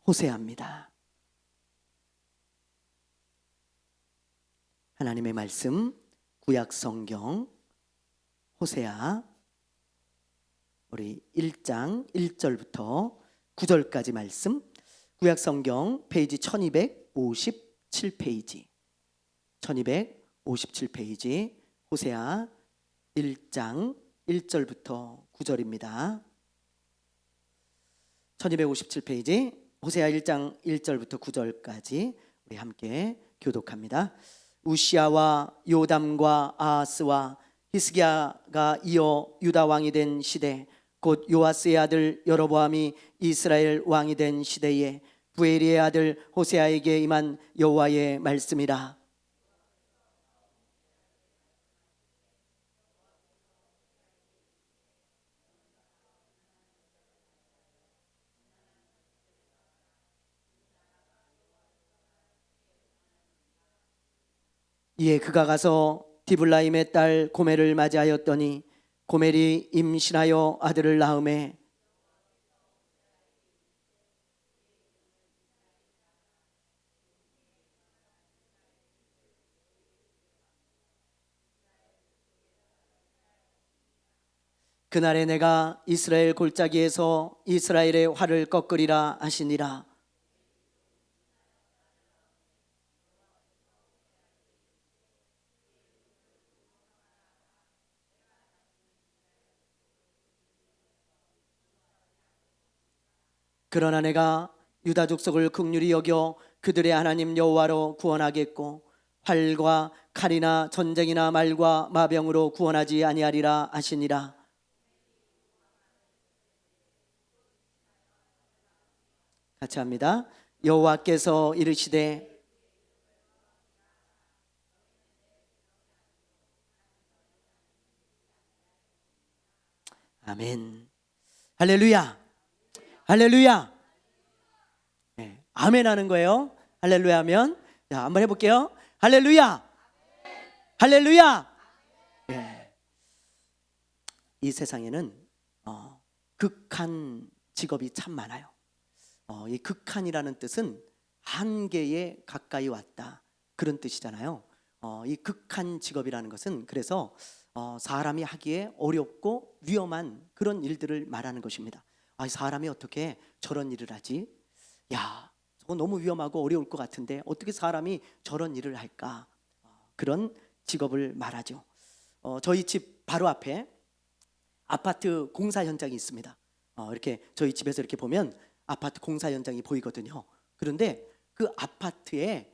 호세아입니다. 하나님의 말씀 구약 성경 호세아 우리 1장 1절부터 9절까지 말씀, 구약 성경 페이지 1257페이지 1257페이지 호세아 1장 1절부터 9절입니다. 1257페이지 호세아 1장 1절부터 9절까지 우리 함께 교독합니다. 우시아와 요담과 아하스와 히스기야가 이어 유다 왕이 된 시대, 곧 요아스의 아들 여로보암이 이스라엘 왕이 된 시대에 부엘리의 아들 호세아에게 임한 여호와의 말씀이라. 이에 그가 가서 디블라임의 딸 고멜을 맞이하였더니 고멜이 임신하여 아들을 낳음에 그날에 내가 이스라엘 골짜기에서 이스라엘의 활을 꺾으리라 하시니라. 그러나 내가 유다 족속을 긍휼히 여겨 그들의 하나님 여호와로 구원하겠고 활과 칼이나 전쟁이나 말과 마병으로 구원하지 아니하리라 하시니라. 같이 합니다. 여호와께서 이르시되 아멘. 할렐루야. 할렐루야. 네, 아멘 하는 거예요. 할렐루야 하면. 자, 한번 해볼게요. 할렐루야. 할렐루야. 네. 이 세상에는 극한 직업이 참 많아요. 이 극한이라는 뜻은 한계에 가까이 왔다, 그런 뜻이잖아요. 이 극한 직업이라는 것은 그래서 사람이 하기에 어렵고 위험한 그런 일들을 말하는 것입니다. 사람이 어떻게 저런 일을 하지? 야, 저거 너무 위험하고 어려울 것 같은데 어떻게 사람이 저런 일을 할까? 그런 직업을 말하죠. 저희 집 바로 앞에 아파트 공사 현장이 있습니다. 이렇게 저희 집에서 이렇게 보면 아파트 공사 현장이 보이거든요. 그런데 그 아파트의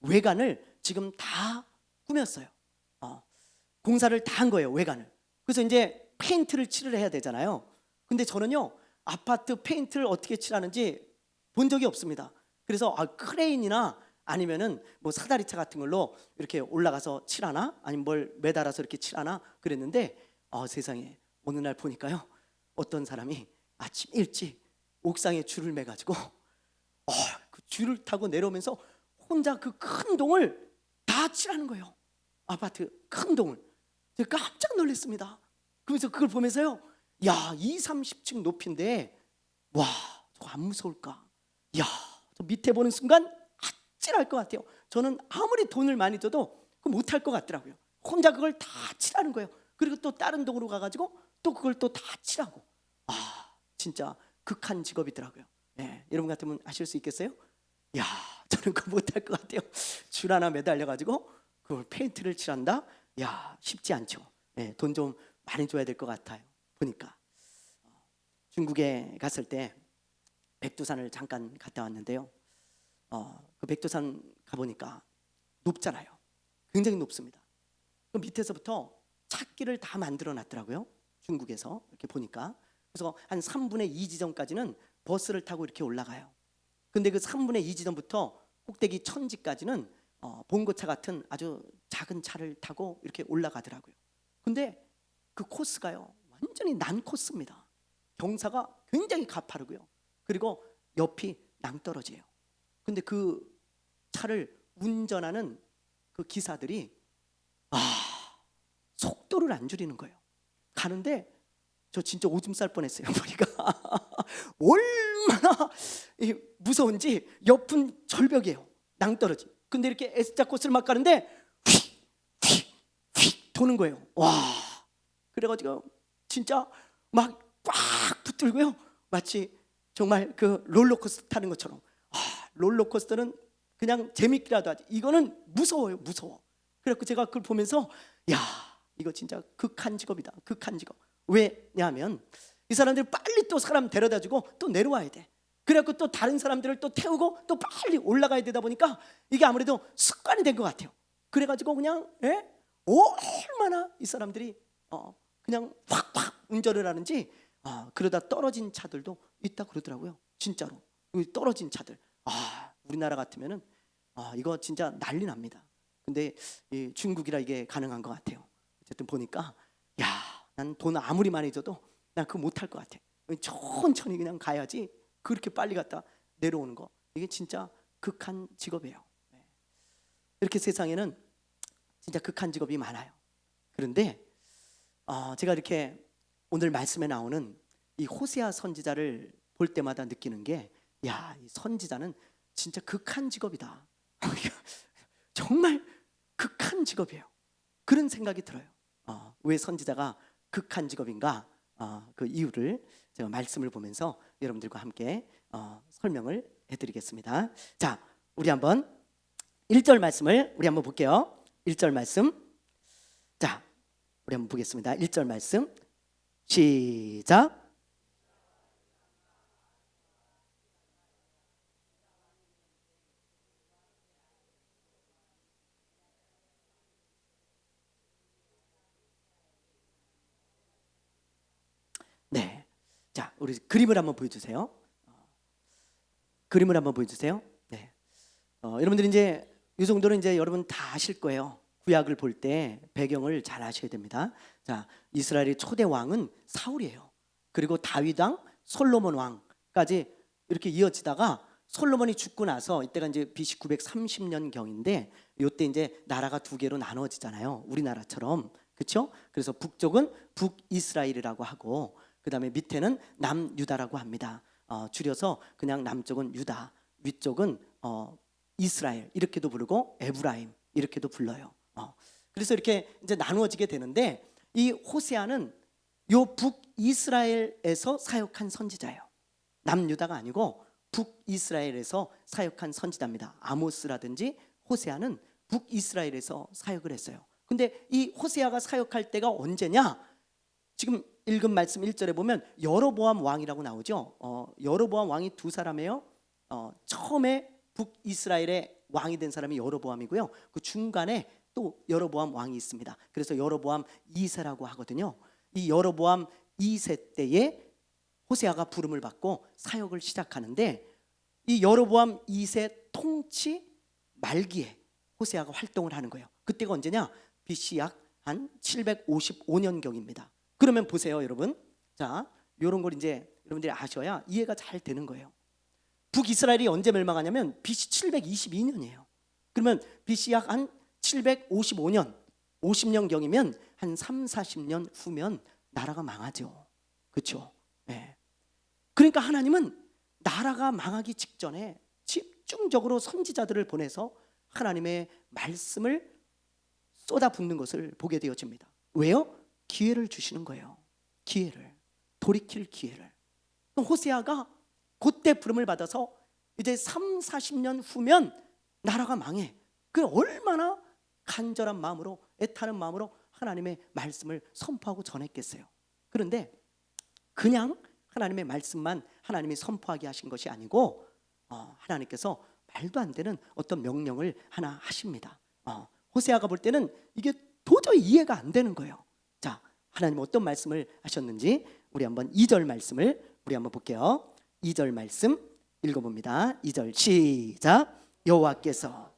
외관을 지금 다 꾸몄어요. 공사를 다 한 거예요, 외관을. 그래서 이제 페인트를 칠을 해야 되잖아요. 근데 저는요, 아파트 페인트를 어떻게 칠하는지 본 적이 없습니다. 그래서 크레인이나 아니면은 뭐 사다리차 같은 걸로 이렇게 올라가서 칠하나, 아니면 뭘 매달아서 이렇게 칠하나 그랬는데 세상에 어느 날 보니까요, 어떤 사람이 아침 일찍 옥상에 줄을 매가지고 그 줄을 타고 내려오면서 혼자 그 큰 동을 다 칠하는 거예요. 아파트 큰 동을. 제가 깜짝 놀랐습니다. 그래서 그걸 보면서요, 야, 20, 30층 높이인데 와, 저거 안 무서울까? 야, 저 밑에 보는 순간 아찔할 것 같아요. 저는 아무리 돈을 많이 줘도 그거 못할 것 같더라고요. 혼자 그걸 다 칠하는 거예요. 그리고 또 다른 동으로 가가지고 또 그걸 또 다 칠하고. 진짜 극한 직업이더라고요. 네, 여러분 같으면 하실 수 있겠어요? 야, 저는 그거 못할 것 같아요. 줄 하나 매달려가지고 그걸 페인트를 칠한다? 야, 쉽지 않죠. 네, 돈 좀 많이 줘야 될 것 같아요. 보니까 중국에 갔을 때 백두산을 잠깐 갔다 왔는데요. 그 백두산 가보니까 높잖아요. 굉장히 높습니다. 그 밑에서부터 찾기를 다 만들어 놨더라고요. 중국에서 이렇게 보니까. 그래서 한 3분의 2 지점까지는 버스를 타고 이렇게 올라가요. 근데 그 3분의 2 지점부터 꼭대기 천지까지는 봉고차 같은 아주 작은 차를 타고 이렇게 올라가더라고요. 근데 그 코스가요, 완전히 난 코스입니다. 경사가 굉장히 가파르고요. 그리고 옆이 낭떠러지예요. 근데 그 차를 운전하는 그 기사들이 속도를 안 줄이는 거예요. 가는데 저 진짜 오줌 쌀 뻔했어요. 보니까 얼마나 무서운지 옆은 절벽이에요. 낭떠러지. 근데 이렇게 S자 코스를 막 가는데 휙휙휙 도는 거예요. 와, 그래가지고 진짜 막 꽉 붙들고요. 마치 정말 그 롤러코스터 타는 것처럼. 롤러코스터는 그냥 재밌기라도 하지, 이거는 무서워요. 무서워. 그래서 제가 그걸 보면서 야, 이거 진짜 극한 직업이다. 극한 직업. 왜냐하면 이 사람들이 빨리 또 사람 데려다주고 또 내려와야 돼. 그래갖고 또 다른 사람들을 또 태우고 또 빨리 올라가야 되다 보니까 이게 아무래도 습관이 된 것 같아요. 그래가지고 그냥 얼마나 이 사람들이 그냥 확확 운전을 하는지, 그러다 떨어진 차들도 있다 그러더라고요. 진짜로 떨어진 차들. 우리나라 같으면은 이거 진짜 난리 납니다. 근데 이 중국이라 이게 가능한 것 같아요. 어쨌든 보니까 난 돈 아무리 많이 줘도 난 그거 못할 것 같아. 천천히 그냥 가야지. 그렇게 빨리 갔다 내려오는 거, 이게 진짜 극한 직업이에요. 이렇게 세상에는 진짜 극한 직업이 많아요. 그런데 제가 이렇게 오늘 말씀에 나오는 이 호세아 선지자를 볼 때마다 느끼는 게, 이 선지자는 진짜 극한 직업이다. 정말 극한 직업이에요. 그런 생각이 들어요. 왜 선지자가 극한 직업인가? 그 이유를 제가 말씀을 보면서 여러분들과 함께 설명을 해드리겠습니다. 자, 우리 한번 1절 말씀을 우리 한번 볼게요. 1절 말씀. 자, 우리 한번 보겠습니다. 1절 말씀 시작. 네. 자, 우리 그림을 한번 보여주세요. 그림을 한번 보여주세요. 네. 여러분들이 이제 이 정도는 이제 여러분 다 아실 거예요. 구약을 볼 때 배경을 잘 아셔야 됩니다. 자, 이스라엘의 초대 왕은 사울이에요. 그리고 다윗 왕, 솔로몬 왕까지 이렇게 이어지다가 솔로몬이 죽고 나서, 이때가 이제 BC 930년 경인데, 이때 이제 나라가 두 개로 나눠지잖아요. 우리나라처럼. 그렇죠? 그래서 북쪽은 북이스라엘이라고 하고, 그 다음에 밑에는 남유다라고 합니다. 줄여서 그냥 남쪽은 유다, 위쪽은 이스라엘 이렇게도 부르고 에브라임 이렇게도 불러요. 그래서 이렇게 이제 나누어지게 되는데, 이 호세아는 요 북이스라엘에서 사역한 선지자예요. 남유다가 아니고 북이스라엘에서 사역한 선지자입니다. 아모스라든지 호세아는 북이스라엘에서 사역을 했어요. 근데 이 호세아가 사역할 때가 언제냐? 지금 읽은 말씀 1절에 보면 여로보암 왕이라고 나오죠. 여로보암 왕이 두 사람이에요. 처음에 북이스라엘의 왕이 된 사람이 여로보암이고요. 그 중간에 또 여로보암 왕이 있습니다. 그래서 여로보암 2세라고 하거든요. 이 여로보암 2세 때에 호세아가 부름을 받고 사역을 시작하는데, 이 여로보암 2세 통치 말기에 호세아가 활동을 하는 거예요. 그때가 언제냐? BC 약 한 755년 경입니다. 그러면 보세요, 여러분. 자, 이런 걸 이제 여러분들이 아셔야 이해가 잘 되는 거예요. 북이스라엘이 언제 멸망하냐면 BC 722년이에요. 그러면 BC 약 한 755년, 50년 경이면 한 3, 40년 후면 나라가 망하죠. 그렇죠? 네. 그러니까 하나님은 나라가 망하기 직전에 집중적으로 선지자들을 보내서 하나님의 말씀을 쏟아붓는 것을 보게 되어집니다. 왜요? 기회를 주시는 거예요. 기회를, 돌이킬 기회를. 호세아가 그때 부름을 받아서 이제 3, 40년 후면 나라가 망해. 그 얼마나 간절한 마음으로, 애타는 마음으로 하나님의 말씀을 선포하고 전했겠어요. 그런데 그냥 하나님의 말씀만 하나님이 선포하게 하신 것이 아니고, 하나님께서 말도 안 되는 어떤 명령을 하나 하십니다. 호세아가 볼 때는 이게 도저히 이해가 안 되는 거예요. 자, 하나님 어떤 말씀을 하셨는지 우리 한번 2절 말씀을 우리 한번 볼게요. 2절 말씀 읽어봅니다. 2절 시작. 여호와께서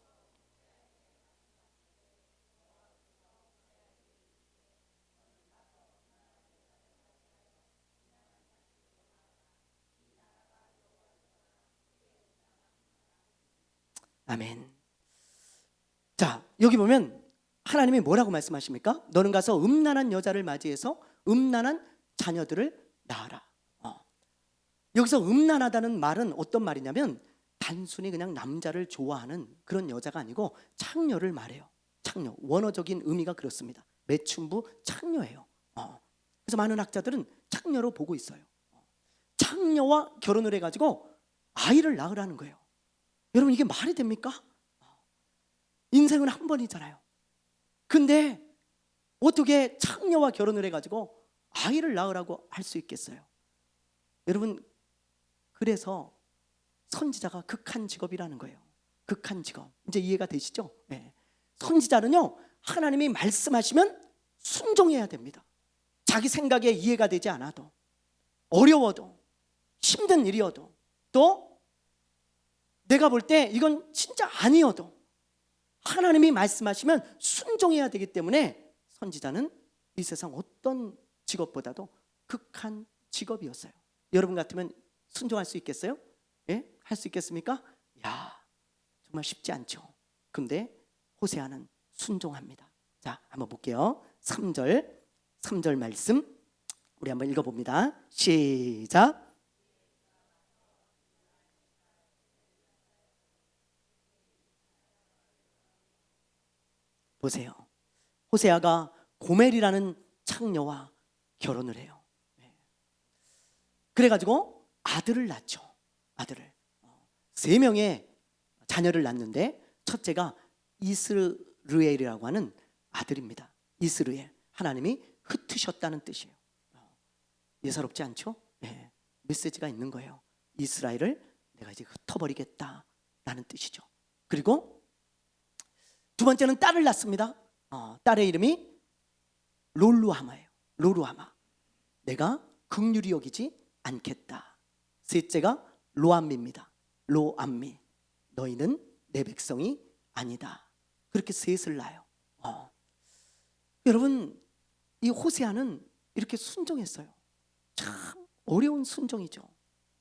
아멘. 자, 여기 보면 하나님이 뭐라고 말씀하십니까? 너는 가서 음란한 여자를 맞이해서 음란한 자녀들을 낳아라. 여기서 음란하다는 말은 어떤 말이냐면 단순히 그냥 남자를 좋아하는 그런 여자가 아니고 창녀를 말해요. 창녀. 원어적인 의미가 그렇습니다. 매춘부 창녀예요. 그래서 많은 학자들은 창녀로 보고 있어요. 창녀와 결혼을 해가지고 아이를 낳으라는 거예요. 여러분, 이게 말이 됩니까? 인생은 한 번이잖아요. 근데 어떻게 창녀와 결혼을 해가지고 아이를 낳으라고 할 수 있겠어요? 여러분, 그래서 선지자가 극한 직업이라는 거예요. 극한 직업. 이제 이해가 되시죠? 네. 선지자는요, 하나님이 말씀하시면 순종해야 됩니다. 자기 생각에 이해가 되지 않아도, 어려워도, 힘든 일이어도, 또 내가 볼 때 이건 진짜 아니어도 하나님이 말씀하시면 순종해야 되기 때문에 선지자는 이 세상 어떤 직업보다도 극한 직업이었어요. 여러분 같으면 순종할 수 있겠어요? 예? 할 수 있겠습니까? 야, 정말 쉽지 않죠. 근데 호세아는 순종합니다. 자, 한번 볼게요. 3절 말씀 우리 한번 읽어봅니다. 시작. 보세요. 호세아가 고멜이라는 창녀와 결혼을 해요. 그래가지고 아들을 낳죠. 아들을 3명의 자녀를 낳는데 첫째가 이스르엘이라고 하는 아들입니다. 이스르엘, 하나님이 흩으셨다는 뜻이에요. 예사롭지 않죠? 네. 메시지가 있는 거예요. 이스라엘을 내가 이제 흩어버리겠다라는 뜻이죠. 그리고 두 번째는 딸을 낳습니다. 딸의 이름이 롤루하마예요. 롤루하마. 내가 긍휼히 여기지 않겠다. 셋째가 로암미입니다. 로암미. 너희는 내 백성이 아니다. 그렇게 셋을 낳아요. 여러분, 이 호세아는 이렇게 순종했어요. 참 어려운 순종이죠.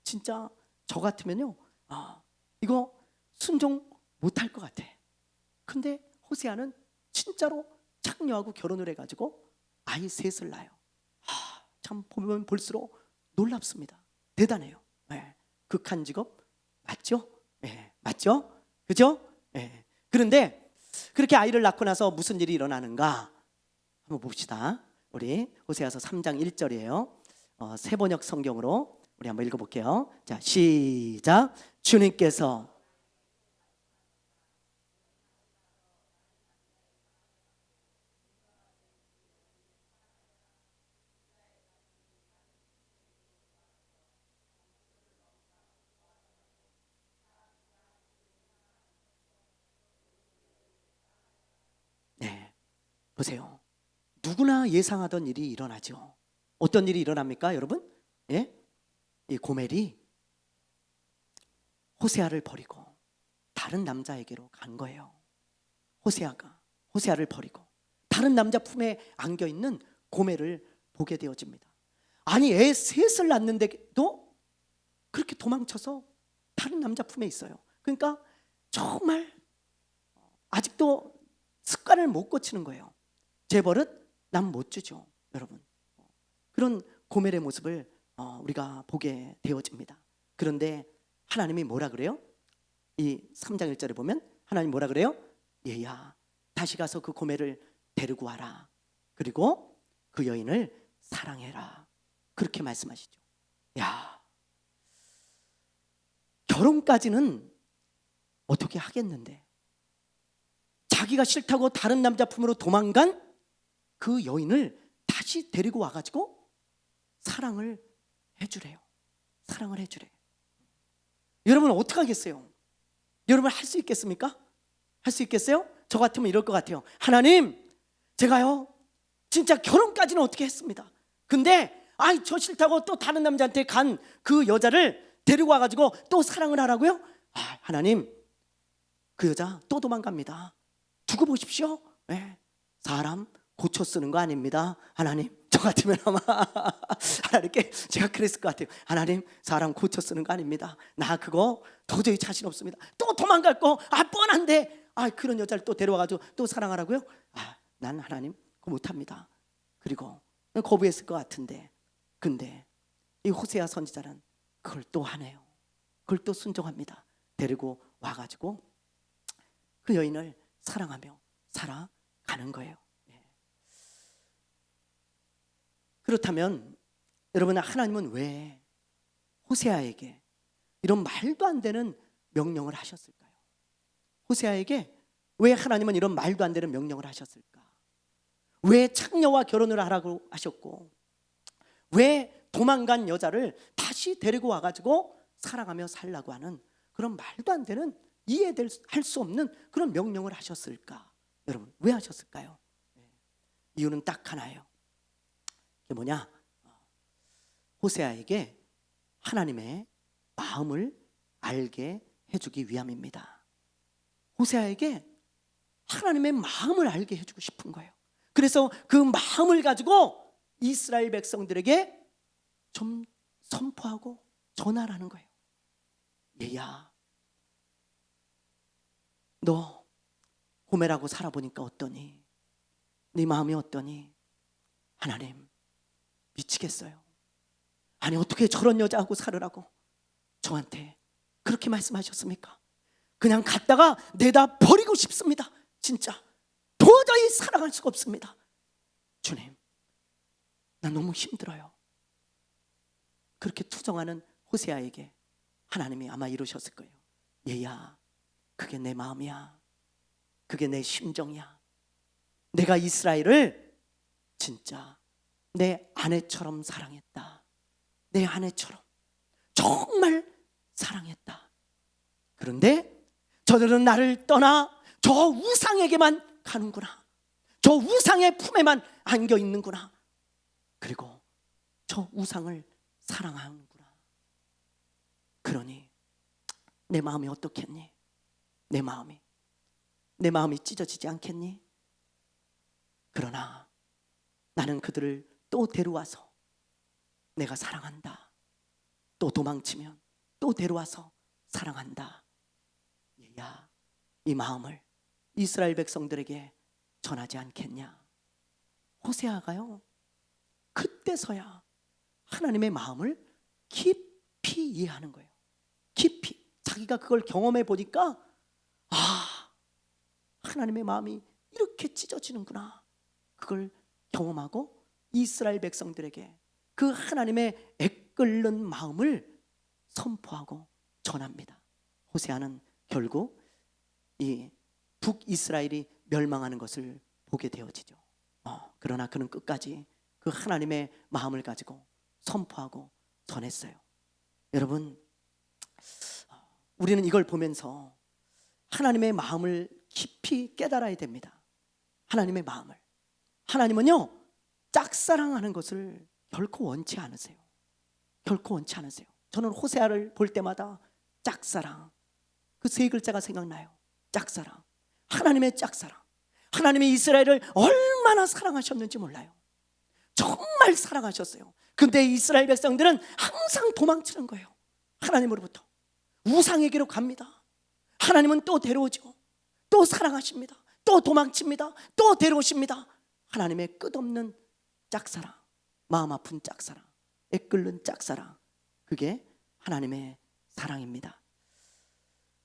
진짜 저 같으면요, 이거 순종 못할 것 같아. 근데 호세아는 진짜로 창녀하고 결혼을 해가지고 아이 셋을 낳아요. 참 보면 볼수록 놀랍습니다. 대단해요. 네. 극한 직업 맞죠? 네. 맞죠? 그죠? 네. 그런데 그렇게 아이를 낳고 나서 무슨 일이 일어나는가 한번 봅시다. 우리 호세아서 3장 1절이에요. 세번역 성경으로 우리 한번 읽어볼게요. 자, 시작. 주님께서 네, 보세요. 누구나 예상하던 일이 일어나죠. 어떤 일이 일어납니까, 여러분? 예? 이 고멜이 호세아를 버리고 다른 남자에게로 간 거예요. 호세아를 버리고 다른 남자 품에 안겨 있는 고멜을 보게 되어집니다. 아니, 애 셋을 낳는데도 그렇게 도망쳐서 다른 남자 품에 있어요. 그러니까 정말 아직도 습관을 못 고치는 거예요. 제 버릇 남 못 주죠, 여러분. 그런 고멜의 모습을 우리가 보게 되어집니다. 그런데 하나님이 뭐라 그래요? 이 3장 1절에 보면 하나님 뭐라 그래요? 얘야, 다시 가서 그 고멜을 데리고 와라. 그리고 그 여인을 사랑해라. 그렇게 말씀하시죠. 야, 결혼까지는 어떻게 하겠는데 자기가 싫다고 다른 남자 품으로 도망간 그 여인을 다시 데리고 와가지고 사랑을 해주래요. 사랑을 해주래. 여러분 어떻게 하겠어요? 여러분 할 수 있겠습니까? 할 수 있겠어요? 저 같으면 이럴 것 같아요. 하나님, 제가요 진짜 결혼까지는 어떻게 했습니다. 근데 저 싫다고 또 다른 남자한테 간 그 여자를 데리고 와가지고 또 사랑을 하라고요? 하나님, 그 여자 또 도망갑니다. 두고 보십시오. 네. 사람 고쳐 쓰는 거 아닙니다. 하나님, 저 같으면 아마 하나님께 제가 그랬을 것 같아요. 하나님, 사람 고쳐 쓰는 거 아닙니다. 나 그거 도저히 자신 없습니다. 또 도망갈 거 뻔한데 그런 여자를 또 데려와가지고 또 사랑하라고요? 난 하나님 그거 못합니다. 그리고 거부했을 것 같은데, 근데 이 호세아 선지자는 그걸 또 하네요. 그걸 또 순종합니다. 데리고 와가지고 그 여인을 사랑하며 살아가는 거예요. 그렇다면 여러분, 하나님은 왜 호세아에게 이런 말도 안 되는 명령을 하셨을까요? 호세아에게 왜 하나님은 이런 말도 안 되는 명령을 하셨을까? 왜 창녀와 결혼을 하라고 하셨고, 왜 도망간 여자를 다시 데리고 와가지고 살아가며 살라고 하는 그런 말도 안 되는, 할 수 없는 그런 명령을 하셨을까? 여러분, 왜 하셨을까요? 이유는 딱 하나예요. 그게 뭐냐? 호세아에게 하나님의 마음을 알게 해주기 위함입니다. 호세아에게 하나님의 마음을 알게 해주고 싶은 거예요. 그래서 그 마음을 가지고 이스라엘 백성들에게 좀 선포하고 전하라는 거예요. 얘야, 너 고멜하고 살아보니까 어떠니? 네 마음이 어떠니? 하나님, 미치겠어요. 아니, 어떻게 저런 여자하고 살으라고 저한테 그렇게 말씀하셨습니까? 그냥 갔다가 내다 버리고 싶습니다. 진짜 도저히 사랑할 수가 없습니다. 주님, 나 너무 힘들어요. 그렇게 투정하는 호세아에게 하나님이 아마 이러셨을 거예요. 얘야, 그게 내 마음이야. 그게 내 심정이야. 내가 이스라엘을 진짜 내 아내처럼 사랑했다. 내 아내처럼 정말 사랑했다. 그런데 저들은 나를 떠나 저 우상에게만 가는구나. 저 우상의 품에만 안겨 있는구나. 그리고 저 우상을 사랑하는구나. 그러니 내 마음이 어떻겠니? 내 마음이 찢어지지 않겠니? 그러나 나는 그들을 또 데려와서 내가 사랑한다. 또 도망치면 또 데려와서 사랑한다. 얘야, 이 마음을 이스라엘 백성들에게 전하지 않겠냐? 호세아가요, 그때서야 하나님의 마음을 깊이 이해하는 거예요. 깊이. 자기가 그걸 경험해 보니까, 하나님의 마음이 이렇게 찢어지는구나. 그걸 경험하고 이스라엘 백성들에게 그 하나님의 애끓는 마음을 선포하고 전합니다. 호세아는 결국 이 북이스라엘이 멸망하는 것을 보게 되어지죠. 그러나 그는 끝까지 그 하나님의 마음을 가지고 선포하고 전했어요. 여러분, 우리는 이걸 보면서 하나님의 마음을 깊이 깨달아야 됩니다. 하나님의 마음을. 하나님은요, 짝사랑하는 것을 결코 원치 않으세요. 결코 원치 않으세요. 저는 호세아를 볼 때마다 짝사랑, 그 세 글자가 생각나요. 짝사랑. 하나님의 짝사랑. 하나님이 이스라엘을 얼마나 사랑하셨는지 몰라요. 정말 사랑하셨어요. 근데 이스라엘 백성들은 항상 도망치는 거예요. 하나님으로부터 우상에게로 갑니다. 하나님은 또 데려오죠. 또 사랑하십니다. 또 도망칩니다. 또 데려오십니다. 하나님의 끝없는 짝사랑, 마음 아픈 짝사랑, 애끓는 짝사랑, 그게 하나님의 사랑입니다.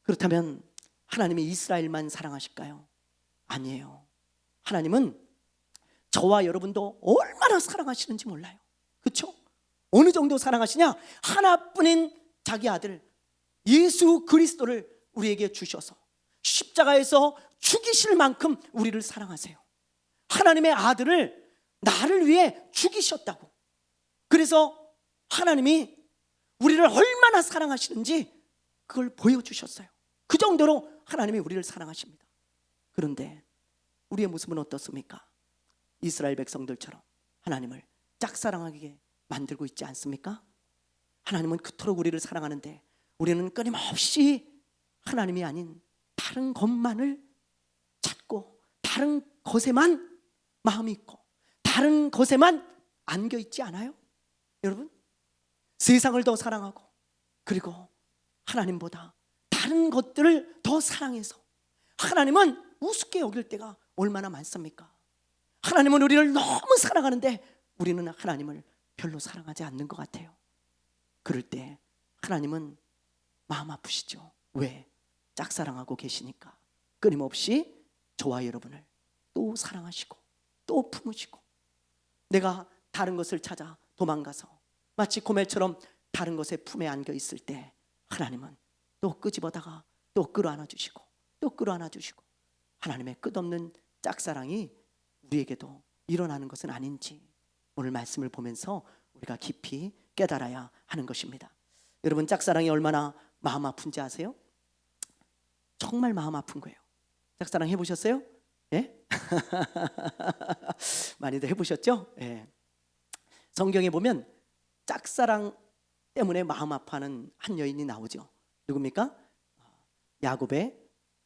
그렇다면 하나님이 이스라엘만 사랑하실까요? 아니에요. 하나님은 저와 여러분도 얼마나 사랑하시는지 몰라요. 그렇죠? 어느 정도 사랑하시냐? 하나뿐인 자기 아들 예수 그리스도를 우리에게 주셔서 십자가에서 죽이실 만큼 우리를 사랑하세요. 하나님의 아들을 나를 위해 죽이셨다고. 그래서 하나님이 우리를 얼마나 사랑하시는지 그걸 보여주셨어요. 그 정도로 하나님이 우리를 사랑하십니다. 그런데 우리의 모습은 어떻습니까? 이스라엘 백성들처럼 하나님을 짝사랑하게 만들고 있지 않습니까? 하나님은 그토록 우리를 사랑하는데 우리는 끊임없이 하나님이 아닌 다른 것만을 찾고 다른 것에만 마음이 있고 다른 것에만 안겨 있지 않아요? 여러분, 세상을 더 사랑하고 그리고 하나님보다 다른 것들을 더 사랑해서 하나님은 우습게 여길 때가 얼마나 많습니까? 하나님은 우리를 너무 사랑하는데 우리는 하나님을 별로 사랑하지 않는 것 같아요. 그럴 때 하나님은 마음 아프시죠. 왜? 짝사랑하고 계시니까. 끊임없이 저와 여러분을 또 사랑하시고 또 품으시고, 내가 다른 것을 찾아 도망가서 마치 고멜처럼 다른 것에 품에 안겨 있을 때 하나님은 또 끄집어다가 또 끌어안아 주시고 또 끌어안아 주시고, 하나님의 끝없는 짝사랑이 우리에게도 일어나는 것은 아닌지 오늘 말씀을 보면서 우리가 깊이 깨달아야 하는 것입니다. 여러분, 짝사랑이 얼마나 마음 아픈지 아세요? 정말 마음 아픈 거예요. 짝사랑 해보셨어요? 예? 많이들 해보셨죠? 예. 성경에 보면 짝사랑 때문에 마음 아파하는 한 여인이 나오죠. 누굽니까? 야곱의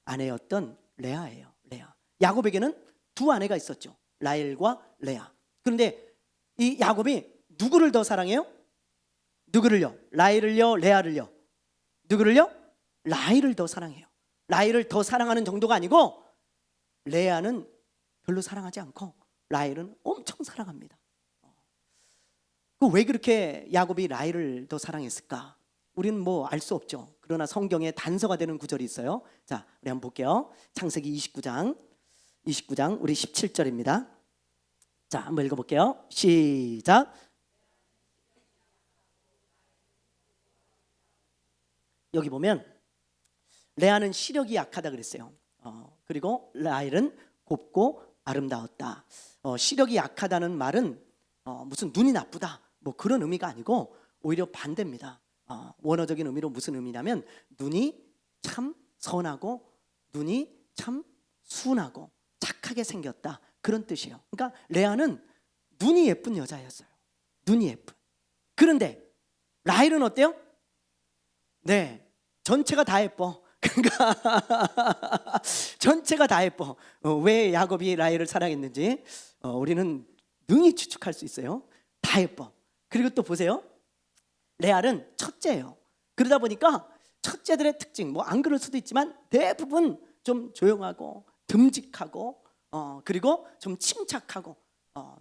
아내였던 레아예요. 레아. 야곱에게는 두 아내가 있었죠. 라헬과 레아. 그런데 이 야곱이 누구를 더 사랑해요? 누구를요? 라헬을요? 레아를요? 누구를요? 라헬을 더 사랑해요. 라헬을 더 사랑하는 정도가 아니고 레아는 별로 사랑하지 않고 라헬은 엄청 사랑합니다. 왜 그렇게 야곱이 라헬을 더 사랑했을까? 우리는 뭐 알 수 없죠. 그러나 성경에 단서가 되는 구절이 있어요. 자, 우리 한번 볼게요. 창세기 29장 우리 17절입니다. 자, 한번 읽어볼게요. 시작. 여기 보면 레아는 시력이 약하다 그랬어요. 그리고 라헬은 곱고 아름다웠다. 시력이 약하다는 말은 무슨 눈이 나쁘다 뭐 그런 의미가 아니고 오히려 반대입니다. 원어적인 의미로 무슨 의미냐면 눈이 참 선하고 눈이 참 순하고 착하게 생겼다, 그런 뜻이에요. 그러니까 레아는 눈이 예쁜 여자였어요. 눈이 예쁜. 그런데 라헬은 어때요? 네, 전체가 다 예뻐. 그러니까 전체가 다 예뻐. 왜 야곱이 라헬을 사랑했는지 우리는 능히 추측할 수 있어요. 다 예뻐. 그리고 또 보세요. 레알은 첫째예요. 그러다 보니까 첫째들의 특징, 뭐 안 그럴 수도 있지만 대부분 좀 조용하고 듬직하고 그리고 좀 침착하고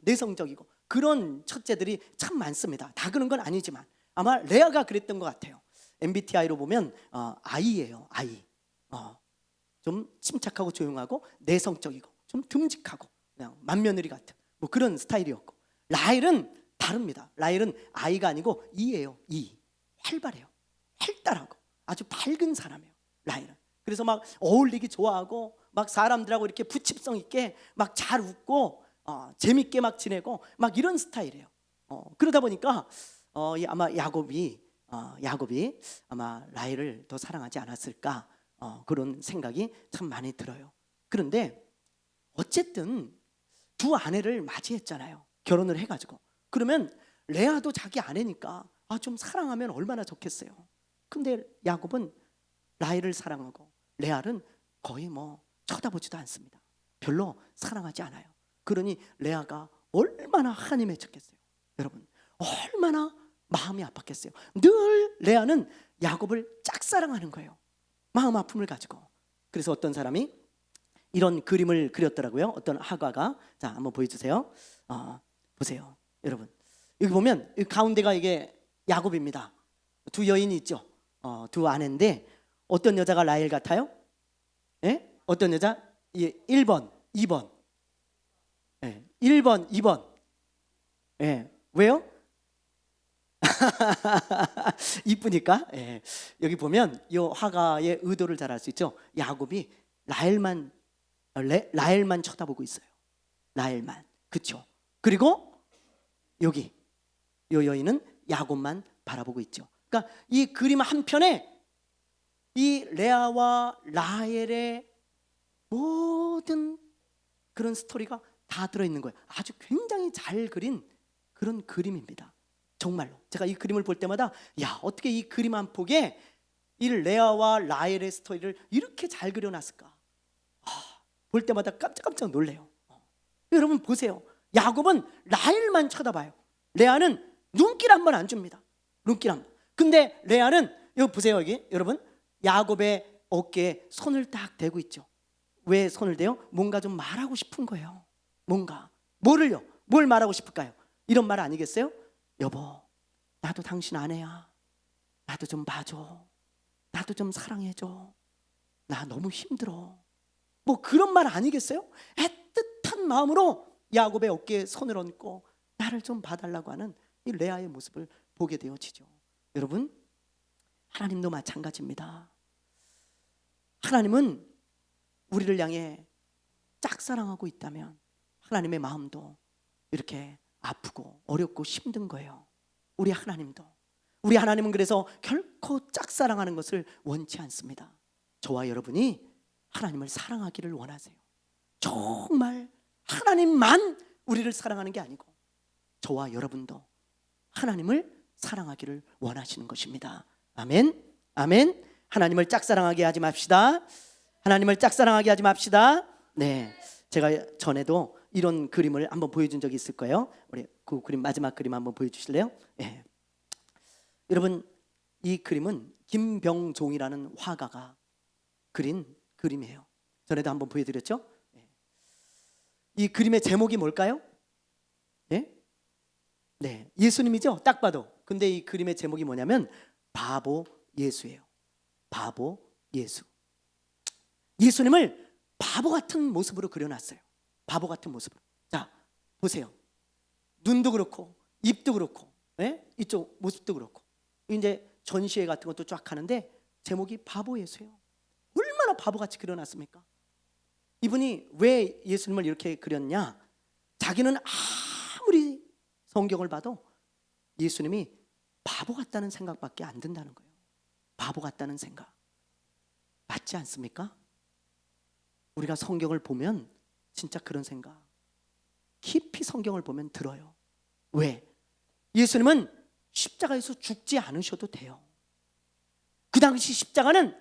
내성적이고 그런 첫째들이 참 많습니다. 다 그런 건 아니지만 아마 레아가 그랬던 것 같아요. MBTI로 보면 I예요. I. 좀 침착하고 조용하고 내성적이고 좀 듬직하고 그냥 맏며느리 같은 뭐 그런 스타일이었고, 라헬은 다릅니다. 라헬은 I가 아니고 E예요. E. 활발해요. 활달하고 아주 밝은 사람이에요, 라헬은. 그래서 막 어울리기 좋아하고 막 사람들하고 이렇게 부칩성 있게 막 잘 웃고 재밌게 막 지내고 막 이런 스타일이에요. 그러다 보니까 아마 야곱이 아마 라헬을 더 사랑하지 않았을까, 그런 생각이 참 많이 들어요. 그런데 어쨌든 두 아내를 맞이했잖아요. 결혼을 해가지고. 그러면 레아도 자기 아내니까 좀 사랑하면 얼마나 좋겠어요. 근데 야곱은 라헬을 사랑하고 레아는 거의 뭐 쳐다보지도 않습니다. 별로 사랑하지 않아요. 그러니 레아가 얼마나 한이 맺혔겠어요. 여러분, 얼마나 마음이 아팠겠어요. 늘 레아는 야곱을 짝사랑하는 거예요. 마음 아픔을 가지고. 그래서 어떤 사람이 이런 그림을 그렸더라고요. 어떤 화가가. 자, 한번 보여주세요. 보세요, 여러분. 여기 보면 이 가운데가 이게 야곱입니다. 두 여인이 있죠. 두 아내인데 어떤 여자가 라헬 같아요? 예? 어떤 여자? 예, 1번, 2번. 예, 1번, 2번. 예, 왜요? 이쁘니까. 예. 여기 보면 이 화가의 의도를 잘 알 수 있죠. 야곱이 라헬만 쳐다보고 있어요. 라헬만. 그렇죠. 그리고 여기 이 여인은 야곱만 바라보고 있죠. 그러니까 이 그림 한 편에 이 레아와 라헬의 모든 그런 스토리가 다 들어있는 거예요. 아주 굉장히 잘 그린 그런 그림입니다. 정말로 제가 이 그림을 볼 때마다 어떻게 이 그림 한 폭에 이 레아와 라헬의 스토리를 이렇게 잘 그려놨을까. 볼 때마다 깜짝깜짝 놀래요. 여러분 보세요. 야곱은 라헬만 쳐다봐요. 레아는 눈길 한 번 안 줍니다. 눈길 한 번. 근데 레아는 여기 보세요. 여기 여러분, 야곱의 어깨에 손을 딱 대고 있죠. 왜 손을 대요? 뭔가 좀 말하고 싶은 거예요. 뭔가. 뭐를요? 뭘 말하고 싶을까요? 이런 말 아니겠어요? 여보, 나도 당신 아내야. 나도 좀 봐줘. 나도 좀 사랑해줘. 나 너무 힘들어. 뭐 그런 말 아니겠어요? 애틋한 마음으로 야곱의 어깨에 손을 얹고 나를 좀 봐달라고 하는 이 레아의 모습을 보게 되어지죠. 여러분, 하나님도 마찬가지입니다. 하나님은 우리를 향해 짝사랑하고 있다면 하나님의 마음도 이렇게 아프고 어렵고 힘든 거예요. 우리 하나님은 그래서 결코 짝사랑하는 것을 원치 않습니다. 저와 여러분이 하나님을 사랑하기를 원하세요. 정말 하나님만 우리를 사랑하는 게 아니고 저와 여러분도 하나님을 사랑하기를 원하시는 것입니다. 아멘. 아멘. 하나님을 짝사랑하게 하지 맙시다. 하나님을 짝사랑하게 하지 맙시다. 네, 제가 전에도 이런 그림을 한번 보여준 적이 있을 거예요. 우리 그 그림, 마지막 그림 한번 보여주실래요? 네. 여러분, 이 그림은 김병종이라는 화가가 그린 그림이에요. 전에도 한번 보여드렸죠? 네. 이 그림의 제목이 뭘까요? 네? 네, 예수님이죠. 딱 봐도. 근데 이 그림의 제목이 뭐냐면 바보 예수예요. 바보 예수. 예수님을 바보 같은 모습으로 그려놨어요. 바보 같은 모습으로. 자, 보세요. 눈도 그렇고 입도 그렇고, 네? 이쪽 모습도 그렇고. 이제 전시회 같은 것도 쫙 하는데 제목이 바보 예수예요. 얼마나 바보같이 그려놨습니까? 이분이 왜 예수님을 이렇게 그렸냐? 자기는 아무리 성경을 봐도 예수님이 바보 같다는 생각밖에 안 든다는 거예요. 바보 같다는 생각. 맞지 않습니까? 우리가 성경을 보면 진짜 그런 생각 깊이 성경을 보면 들어요. 왜? 예수님은 십자가에서 죽지 않으셔도 돼요. 그 당시 십자가는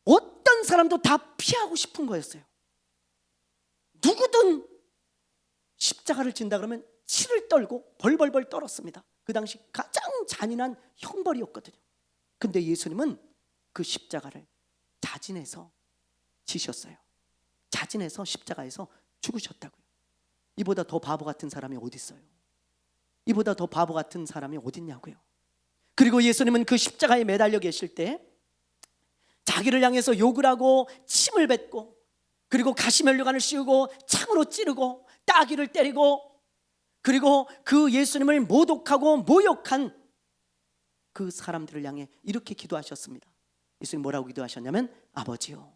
어떤 사람도 다 피하고 싶은 거였어요. 누구든 십자가를 진다 그러면 치를 떨고 벌벌벌 떨었습니다. 그 당시 가장 잔인한 형벌이었거든요. 근데 예수님은 그 십자가를 자진해서 지셨어요. 자진해서 십자가에서 죽으셨다고요. 이보다 더 바보 같은 사람이 어디 있어요? 이보다 더 바보 같은 사람이 어디 있냐고요. 그리고 예수님은 그 십자가에 매달려 계실 때 자기를 향해서 욕을 하고 침을 뱉고 그리고 가시면류관을 씌우고 창으로 찌르고 따귀를 때리고 그리고 그 예수님을 모독하고 모욕한 그 사람들을 향해 이렇게 기도하셨습니다. 예수님 뭐라고 기도하셨냐면 아버지요,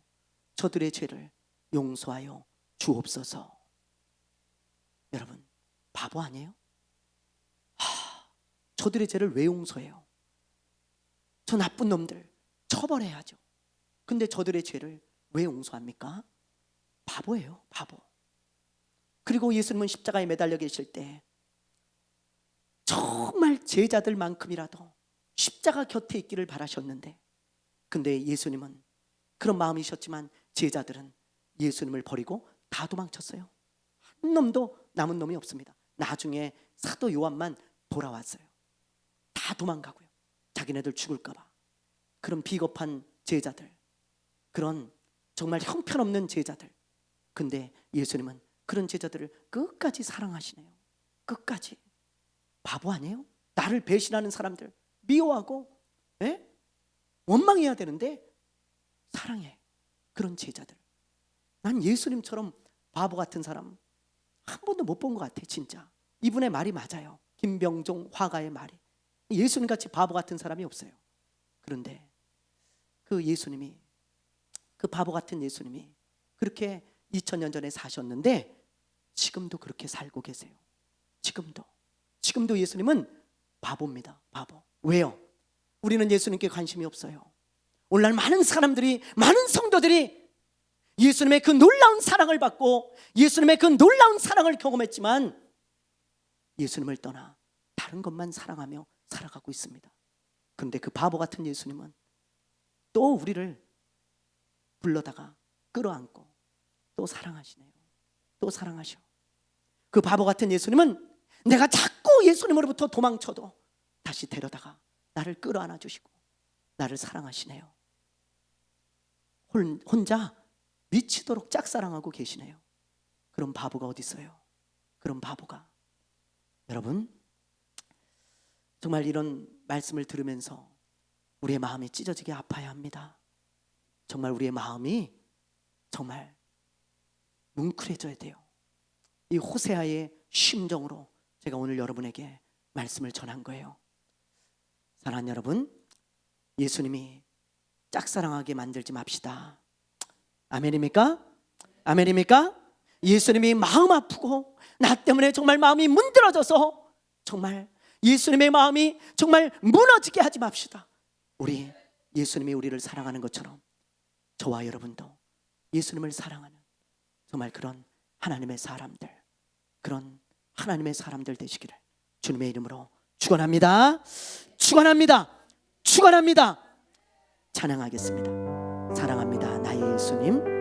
저들의 죄를 용서하여 주옵소서. 여러분, 바보 아니에요? 저들의 죄를 왜 용서해요? 저 나쁜 놈들 처벌해야죠. 근데 저들의 죄를 왜 용서합니까? 바보예요, 바보. 그리고 예수님은 십자가에 매달려 계실 때 정말 제자들만큼이라도 십자가 곁에 있기를 바라셨는데, 근데 예수님은 그런 마음이셨지만 제자들은 예수님을 버리고 다 도망쳤어요. 한 놈도 남은 놈이 없습니다. 나중에 사도 요한만 돌아왔어요. 다 도망가고요. 자기네들 죽을까 봐. 그런 비겁한 제자들, 그런 정말 형편없는 제자들. 근데 예수님은 그런 제자들을 끝까지 사랑하시네요. 끝까지. 바보 아니에요? 나를 배신하는 사람들 미워하고 원망해야 되는데 사랑해. 그런 제자들. 난 예수님처럼 바보 같은 사람 한 번도 못 본 것 같아. 진짜 이분의 말이 맞아요. 김병종 화가의 말이. 예수님같이 바보 같은 사람이 없어요. 그런데 그 예수님이, 그 바보 같은 예수님이 그렇게 2000년 전에 사셨는데 지금도 그렇게 살고 계세요. 지금도 예수님은 바보입니다. 바보. 왜요? 우리는 예수님께 관심이 없어요. 오늘날 많은 사람들이, 많은 성도들이 예수님의 그 놀라운 사랑을 받고 예수님의 그 놀라운 사랑을 경험했지만 예수님을 떠나 다른 것만 사랑하며 살아가고 있습니다. 그런데 그 바보 같은 예수님은 또 우리를 불러다가 끌어안고 또 사랑하시네요. 또 사랑하셔. 그 바보 같은 예수님은 내가 자꾸 예수님으로부터 도망쳐도 다시 데려다가 나를 끌어안아 주시고 나를 사랑하시네요. 혼자 미치도록 짝사랑하고 계시네요. 그런 바보가 어디 있어요? 그런 바보가. 여러분, 정말 이런 말씀을 들으면서 우리의 마음이 찢어지게 아파야 합니다. 정말 우리의 마음이 정말 뭉클해져야 돼요. 이 호세아의 심정으로 제가 오늘 여러분에게 말씀을 전한 거예요. 사랑하는 여러분, 예수님이 짝사랑하게 만들지 맙시다. 아멘입니까? 아멘입니까? 예수님이 마음 아프고 나 때문에 정말 마음이 문드러져서 정말 예수님의 마음이 정말 무너지게 하지 맙시다. 우리 예수님이 우리를 사랑하는 것처럼 저와 여러분도 예수님을 사랑하는 정말 그런 하나님의 사람들, 그런 하나님의 사람들 되시기를 주님의 이름으로 축원합니다. 축원합니다. 축원합니다. 찬양하겠습니다. 사랑합니다. 나의 예수님.